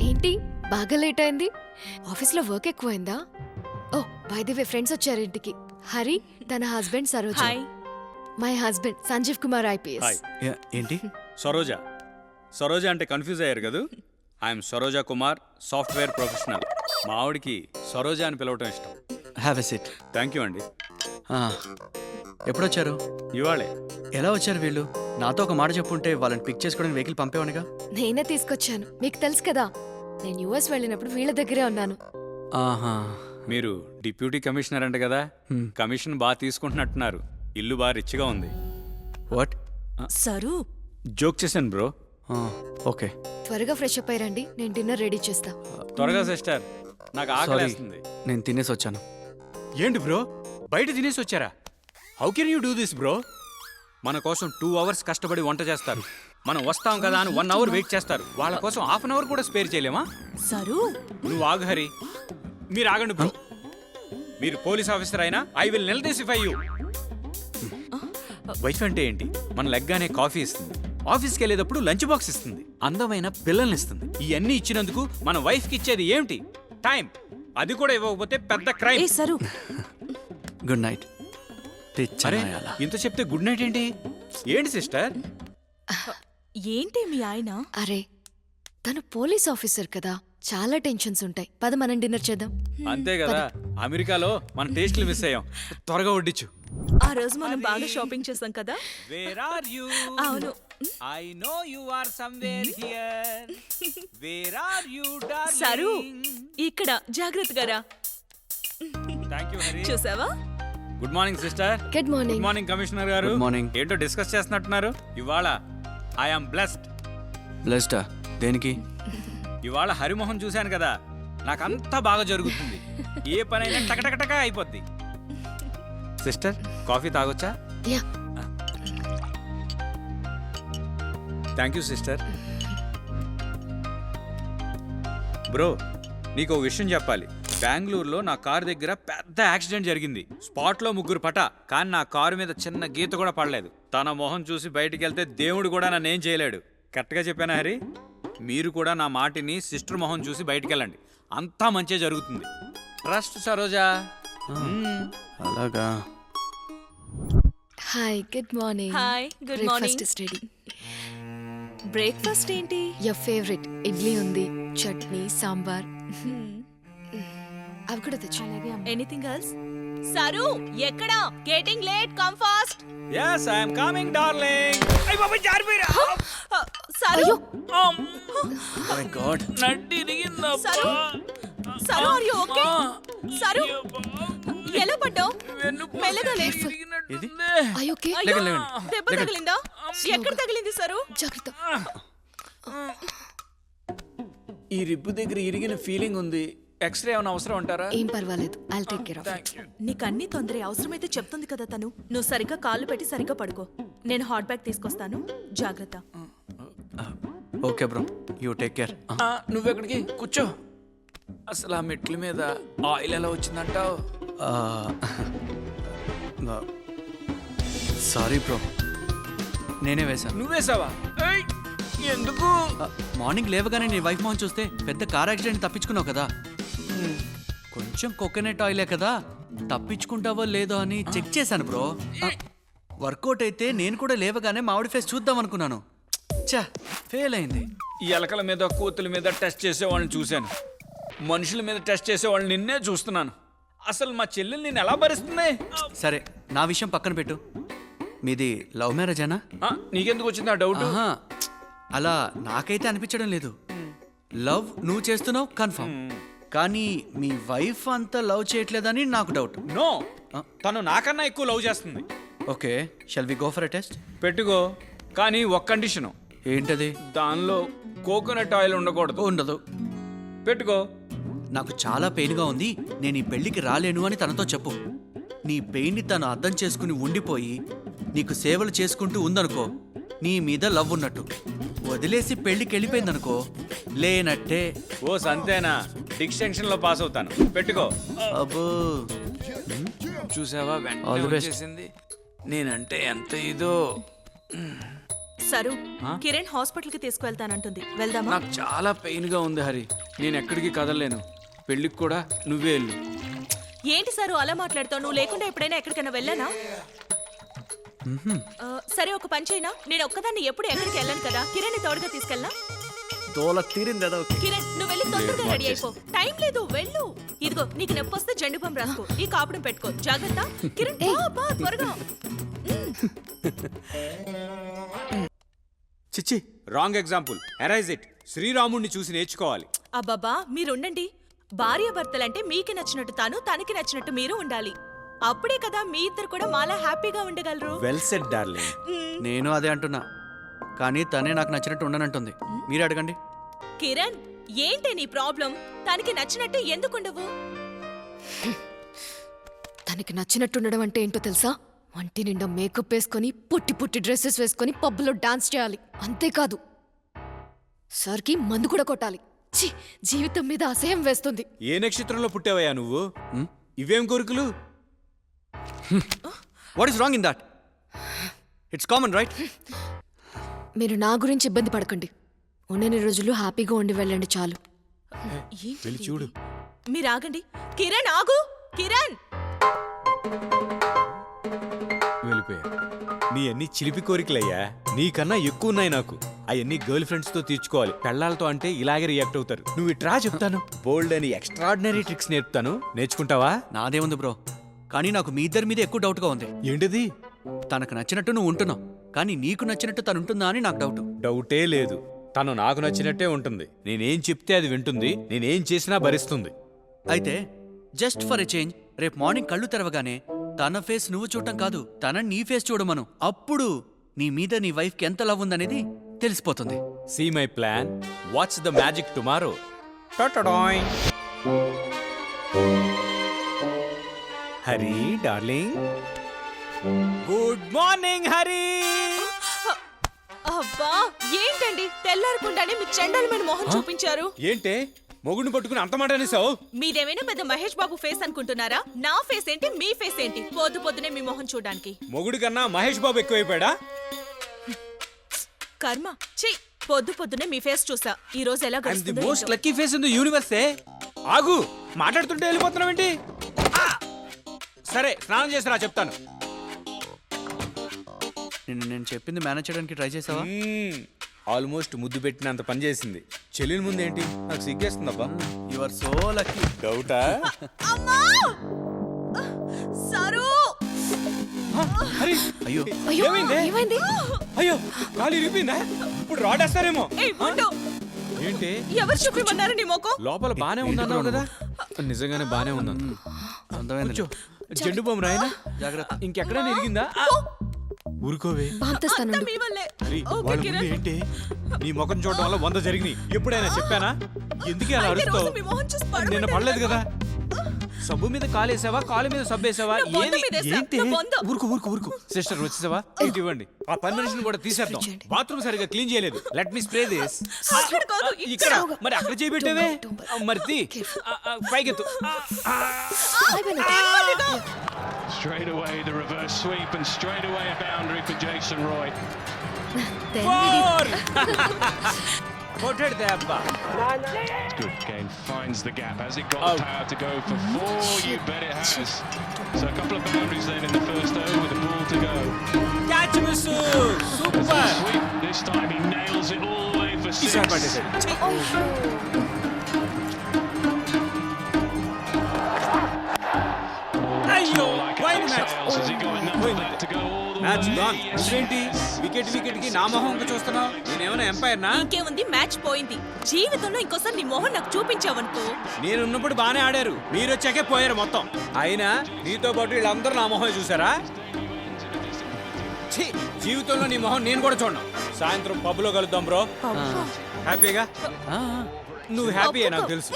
ఏంటి బాగా లేట్ అయింది? ఆఫీస్లో వర్క్ ఎక్కువైందా? Oh by the way friends వచ్చారు ఇంటికి. హరి తన husband Saroja. Hi. My husband Sanjeev Kumar IPS. Hi. ఏంటి? సరోజ అంటే కన్ఫ్యూజ్ అయ్యారు కదూ. I'm Saroja Kumar, software professional. మా ఆవిడికి సరోజ అని పిలవటం ఇష్టం. Have a sit. Thank you అండి. ఎప్పుడొచ్చారు? ఇవాళే. ఎలా వచ్చారు వీళ్ళు? నాతో ఒక మాట చెప్పుంటే వాళ్ళని పిక్ చేసుకోవడానికి వెహికల్ పంపేవానిగా. నేనే తీసుకొచ్చాను. మీకు తెలుసు కదా, నేను యుఎస్ వెళ్ళినప్పుడు వీళ్ళ దగ్గరే ఉన్నాను. ఆహా. మీరు డిప్యూటీ కమిషనర్ అంట కదా, కమిషన్ బాగా తీసుకుంటున్నట్టున్నారు. ఇల్లు బాగా రిచ్గా ఉంది. వాట్? సరు జోక్ చేశాను బ్రో. ఓకే. త్వరగా ఫ్రెష్ అప్ అయ్యండి, నేను డిన్నర్ రెడీ చేస్తా. త్వరగా సిస్టర్, నాకు సారీ, ఆకలేస్తుంది. నేను తినేసి వచ్చాను. ఏంటి బ్రో, బయట తినేసి వచ్చారా? How can you do this bro? మన కోసం 2 hours కష్టపడి వంట చేస్తారు. మనం వస్తాం కదా అని 1 hour వెయిట్ చేస్తారు. వాళ్ళ కోసం ½ hour కూడా స్పేర్ చేయలేమా? సరు నువ్వు ఆగు హరి. మీరు ఆగండి బ్రో. మీరు పోలీస్ ఆఫీసర్ అయినా ఐ విల్ నిలదీసిఫై యూ. వైఫ్ అంటే ఏంటి? మన లెగ్గానే కాఫీ ఇస్తుంది, ఆఫీస్కి వెళ్ళేటప్పుడు లంచ్ బాక్స్ ఇస్తుంది, అందమైన పిల్లల్ని ఇస్తుంది. ఇవన్నీ ఇచ్చినందుకు మన వైఫ్కి ఇచ్చేది ఏమిటి? టైం. అది కూడా ఇవ్వకపోతే పెద్ద క్రైమ్. ఏ సరు గుడ్ నైట్. అరే ఇంత చెప్తే గుడ్ నైట్ ఏంటి? ఏంటి సిస్టర్? ఏంటి మీ ఆయన? అరే తను పోలీస్ ఆఫీసర్ కదా, చాలా టెన్షన్స్ ఉంటాయి. పద మనం డిన్నర్ చేద్దాం. అంతే కదా, అమెరికాలో మన టేస్ట్లు మిస్ అయ్యాం. త్వరగా వడ్డించు. ఆ రోజు మనం బాగా షాపింగ్ చేసాం కదా. Where are you? అవును. I know you are somewhere here. Where are you, darling? Saru ఇక్కడ జాగ్రత్తగా రా. Thank you, Hari. చూసావా? Good morning sister. Good good morning. Morning commissioner గారు. Good morning. ఏంటో డిస్కస్ చేస్తున్నట్టున్నారు. ఇవాళ ఐ యామ్ బ్లెస్డ్. బ్లెస్డా? దేనికి? ఇవాళ హరిమోహన్ చూశాను కదా, నాకంతా బాగా జరుగుతుంది. ఏ పనైనా టకటకటక అయిపోద్ది. సిస్టర్, కాఫీ తాగొచ్చా? Yeah. Thank you sister. Bro, నీకు ఓ విషయం చెప్పాలి. బెంగళూరులో నా కారు దగ్గర పెద్ద యాక్సిడెంట్ జరిగింది. స్పాట్లో 3 పటా, కానీ నా కారు మీద చిన్న గీత కూడా పడలేదు. తన మొహం చూసి బయటికి వెళ్తే దేవుడు కూడా నన్నేం చేయలేడు. కరెక్ట్గా చెప్పానా హరి? మీరు కూడా నా మాటిని సిస్టర్ మొహం చూసి బయటికి వెళ్ళండి, అంతా మంచిగా జరుగుతుంది. ట్రస్ట్ సరోజా. అలాగా. Hi, good morning. Hi, good morning. Breakfast is ready. Breakfast ఏంటి? యువర్ ఫేవరెట్ ఇడ్లీ ఉంది, చట్నీ, సాంబార్. అవి కూడా తెచ్చు. Anything else? సరు ఎక్కడ? Getting late, come fast. yes I am coming darling. అయ్య బాబా, జారిపోయిరా. Saru my god. నడ్డి ఇరిగిందబ్బా. Saru Saru are you okay? Saru ఎలా పడ్డావు? మెల్లగా లే. ఇది ఐ ఓకే? అయ్యో, లేకండి. దెబ్బ తగిలిందా? ఎక్కడ తగిలింది సరు? జాగ్రత్త. ఈ రిబ్బు దగ్గర ఇరిగిన ఫీలింగ్ ఉంది. ఎక్స్రే ఏమైనా అవసరం అంటారా? ఏం పర్వాలేదు, I'll take care of it. నీకు అన్ని తొందర అవసరమైతే చెప్తుంది కదా తను. నువ్వు సరిగ్గా కాళ్ళు పెట్టి సరిగ్గా పడుకో. నేను హాట్ బ్యాగ్ తీసుకొస్తాను, జాగ్రత్త. Okay bro, you take care. నువ్వెక్కడికి కూర్చో. అసలు ఆ మెట్ల మీద ఆయిల్ ఎలా వచ్చిందంటావు? సారీ బ్రో, నేనే వేశాను. నువ్వేసావా? ఎందుకు? మార్నింగ్ లేవగానే నీ వైఫ్ మొహం చూస్తే పెద్ద కార్ యాక్సిడెంట్ తప్పించుకున్నావు కదా. కొంచెం కోకోనట్ ఆయిలే కదా, తప్పించుకుంటావో లేదో అని చెక్ చేశాను బ్రో. వర్కౌట్ అయితే నేను కూడా లేవగానే మామిడి ఫేస్ చూద్దాం అనుకున్నాను. చా, ఫెయిల్ అయింది. ఈ ఎలకల మీద, కోతుల మీద టెస్ట్ చేసే వాళ్ళని చూశాను. మనుషుల మీద టెస్ట్ చేసే వాళ్ళని నిన్నే చూస్తున్నాను. అసలు మా చెల్లెలు నేను ఎలా భరిస్తుంది? సరే, నా విషయం పక్కన పెట్టు. మీది లవ్ మ్యారేజేనా? నీకెందుకు వచ్చింది ఆ డౌట్? ఆహా, అలా నాకైతే అనిపించడం లేదు. లవ్ నువ్వు చేస్తున్నావు కన్ఫర్మ్, కానీ మీ వైఫ్ అంతా లవ్ చేయట్లేదని నాకు డౌట్. నో, తను నాకన్నా ఎక్కువ లవ్ చేస్తుంది. Okay, shall we go for a test? పెట్టుకో, కానీ ఒక్క కండిషను. ఏంటది? దానిలో కోకోనట్ ఆయిల్ ఉండకూడదు. ఉండదు. పెట్టుకో. నాకు చాలా పెయిన్గా ఉంది, నేను ఈ పెళ్లికి రాలేను అని తనతో చెప్పు. నీ పెయిన్ని తను అర్థం చేసుకుని ఉండిపోయి నీకు సేవలు చేసుకుంటూ ఉందనుకో, నీ మీద లవ్ ఉన్నట్టు. వదిలేసి పెళ్లికి వెళ్ళిపోయిందనుకో, లేనట్టే. ఓ సంతేనా? డిస్టింక్షన్ లో పాస్ అవుతాను. పెట్టుకో. అబ్బో, చూసావా, All the వెంటనే best. వచ్చేసింది. నేనంటే ఎంత ఇదో. సరు కిరణ్ హాస్పిటల్ కి తీసుకువెళ్తానంటుంది, వెళ్దామా? నాకు చాలా పెయిన్ గా ఉంది హరి, నేను ఎక్కడికి కదలలేను. పెళ్ళికి కూడా నువ్వే వెళ్ళు. ఏంటి సరు అలా మాట్లాడుతావు? నువ్వు లేకుండా ఎప్పుడైనా ఎక్కడికైనా వెళ్ళానా? సరే ఒక పని చేయనా, నేను ఒక్కదాన్ని ఎప్పుడు ఎక్కడికి వెళ్ళాను కదా, కిరణ్ తోడుగా తీసుకెళ్ళనా? తోల తీరింది ఏదో. కిరణ్ నువ్వు వెళ్ళి తొందరగా రెడీ అయిపో, టైం లేదు, వెళ్ళు. ఇదిగో నీకు నొప్పి వస్తే జెండు బామ్ రాసుకో, ఈ కాపుడం పెట్టుకో, జాగ్రత్త. కిరణ్ బా త్వరగా. చిచ్చి, రాంగ్ ఎగ్జాంపుల్, ఎరైజ్ ఇట్. శ్రీరాముణ్ణి చూసి నేర్చుకోవాలి. అబ్బబ్బా మీరుండండి. భార్యాభర్తలంటే మీకు నచ్చినట్టు తాను, తనకి నచ్చినట్టు మీరు ఉండాలి. అప్పుడే కదా మీ ఇద్దరు కూడా మాలా హ్యాపీగా ఉండగలరు. Well said darling. నేను అదే అంటున్నా, కానీ తనే నాకు నచ్చినట్టు ఉండనంటుంది. మీరే అడగండి. కిరణ్ ఏంటి నీ ప్రాబ్లం? తనకి నచ్చినట్టు ఎందుకుండవు? తనకి నచ్చినట్టు ఉండడం అంటే ఏంటో తెలుసా? వంటి నిండా మేకప్ వేసుకొని పుట్టి పుట్టి డ్రెస్సెస్ వేసుకొని పబ్బులో డాన్స్ చేయాలి. అంతేకాదు సార్కి మందు కూడా కొట్టాలి. ఛీ, జీవితం మీద అసహ్యం వేస్తుంది. ఏ నక్షత్రంలో పుట్టావయ్యా నువ్వు? ఇవేం కోరికలు? What is wrong in that? It's common right? మీరు నా గురించి ఇబ్బంది పడకండి. ఉన్నన్ని రోజులు హ్యాపీగా ఉండి వెళ్ళండి చాలు. వెళ్ళి చూడు. మీరు ఆగండి. కిరణ్ ఆగు. కిరణ్ వెళ్ళిపోయా. నీ అన్ని చిలిపి కోరికలయ్యా, నీకన్నా ఎక్కువ ఉన్నాయి నాకు. అవన్నీ గర్ల్ ఫ్రెండ్స్ తో తీర్చుకోవాలి. పెళ్ళాలతో అంటే ఇలాగే రియాక్ట్ అవుతారు. నువ్వు ఇట్రా చెప్తాను, బోల్డ్ అని ఎక్స్ట్రాడినరీ ట్రిక్స్ నేర్పుతాను, నేర్చుకుంటావా? నాదేముంది బ్రో, కానీ నాకు మీ ఇద్దరి మీద ఎక్కువ డౌట్గా ఉంది. ఏంటిది? తనకు నచ్చినట్టు నువ్వు ఉంటున్నావు, కానీ నీకు నచ్చినట్టు తను ఉంటుందా అని నాకు డౌట్. డౌటే లేదు, తను నాకు నచ్చినట్టే ఉంటుంది. నేనేం చెప్తే అది వింటుంది, నేనేం చేసినా భరిస్తుంది. అయితే జస్ట్ ఫర్ ఎ చేంజ్ రేపు మార్నింగ్ కళ్ళు తెరవగానే తన ఫేస్ నువ్వు చూడటం కాదు, తన నీ ఫేస్ చూడమను. అప్పుడు నీ మీద నీ వైఫ్కి ఎంత లవ్ ఉందనేది తెలిసిపోతుంది. See my plan, what's the magic tomorrow. Hari darling, good morning Hari. అబ్బా ఏంటండి తెల్లారకుండానే మీ చెండాలమైన మొహం చూపించారు. ఏంటే మొగుడిని పట్టుకుని అంత మాట అనేసావు? మీదేమైనా పెద్ద మహేష్ బాబు ఫేస్ అనుకుంటున్నారా? నా ఫేస్ ఏంటి, మీ ఫేస్ ఏంటి? పొద్దు పొద్దునే మీ మొహం చూడడానికి. మొగుడి కన్నా మహేష్ బాబు ఎక్కువైపోయాడా? కర్మ ఛీ, పొద్దు పొద్దునే మీ ఫేస్ చూసా. ఈ రోజు ఎలా ఐఎమ్ ది గడుస్తుందో మోస్ట్ ఏంటో. Lucky face in the universe. ఆగు, మాట్లాడుతుంటే వెళ్ళిపోతున్నావేంటి? సరే స్నానం చేసిరా చెప్తాను. నేను చెప్పింది మేనేజ్ చేయడానికి ట్రై చేసావా? ఆల్మోస్ట్ ముద్దు పెట్టినంత పని చేసింది. చెల్లిని ముందేంటి నాకు సిగ్గేస్తుందబ్బా. You are so lucky. డౌటా? అమ్మా! సరు! హరి, అయ్యో అయ్యో ఏమైంది? ఏమైంది? అయ్యో కాలు ఇరిగిపోయిందా? ఇప్పుడు రాడేస్తారేమో. ఏయ్ ఉండు. ఏంటి ఎవరు చూపిమన్నారు నీ మొఖం? లోపల బానే ఉందన్నావు కదా? నిజంగానే బానే ఉందన్న. అందమైంది. కూర్చో. జెండు బామ్ రాయనా? జాగ్రత్త. ఇంకెక్కడైనా ఇరిగిందా? ఊరుకోవే. బామ్ తెస్తానండు. మీ వల్లే. హరి, ఓకే, వాళ్ళ కిరణ్. ముందు ఏంటి నీ ముఖం చూడడం వల్ల 100 జరిగినాయి. ఎప్పుడైనా చెప్పానా? ఎందుకే అలా అయితే అరుస్తావు? రోజు మీ మొహం చూసి పడమంటారు నిన్న పడలేదు కదా? సబ్బు మీద కాలేసావా, కాలు మీద సబ్బు వేసావా? నా బొంద మీద వేసా, ఏంటి? నా బొంద. ఊరుకు సిస్టర్ వచ్చేసావా? ఇది ఇవ్వండి. ఆ పని మనిషిని కూడా తీసేద్దాం. చేయండి. బాత్రూమ్ సరిగా క్లీన్ చేయలేదు. Let me spray this. అక్కడ కాదు, ఇక్కడ మరి అక్కడ చేయబెట్టేవే. మరి తీ. పైకెత్తు. Straight away the reverse sweep and straight away a boundary for Jason Roy. కొట్టాడు దెబ్బ. Good game, finds the gap. Has it got the power to go for 4? You bet it has. So a couple of boundaries then in the first over with the ball to go. Catch miss. There's super. the sweep. This time he nails it all the way for 6. ఈసారి పట్టేశాడు. అయ్యో wide match. Has he got enough of that to go all the match way? Gone. Yes, ఏంటి yes. Wicket కి నా మొహం చూస్తున్నావు? నేనేమైనా umpire నా? ఇంకేముంది, మ్యాచ్ పోయింది. జీవితంలో ఇంకోసారి నీ మొహం నాకు చూపించావనుకో. నేనున్నప్పుడు బానే ఆడారు, మీరు వచ్చాకే పోయారు మొత్తం. అయినా నీతో పాటు వీళ్ళందరూ నా మొహం చూసారా? ఛీ, జీవితంలో నీ మొహం నేను కూడా చూడను. సాయంత్రం పబ్లో కలుద్దాం బ్రో. హ్యాపీగా? ఆ, నువ్వు హ్యాపీయే నాకు తెలుసు.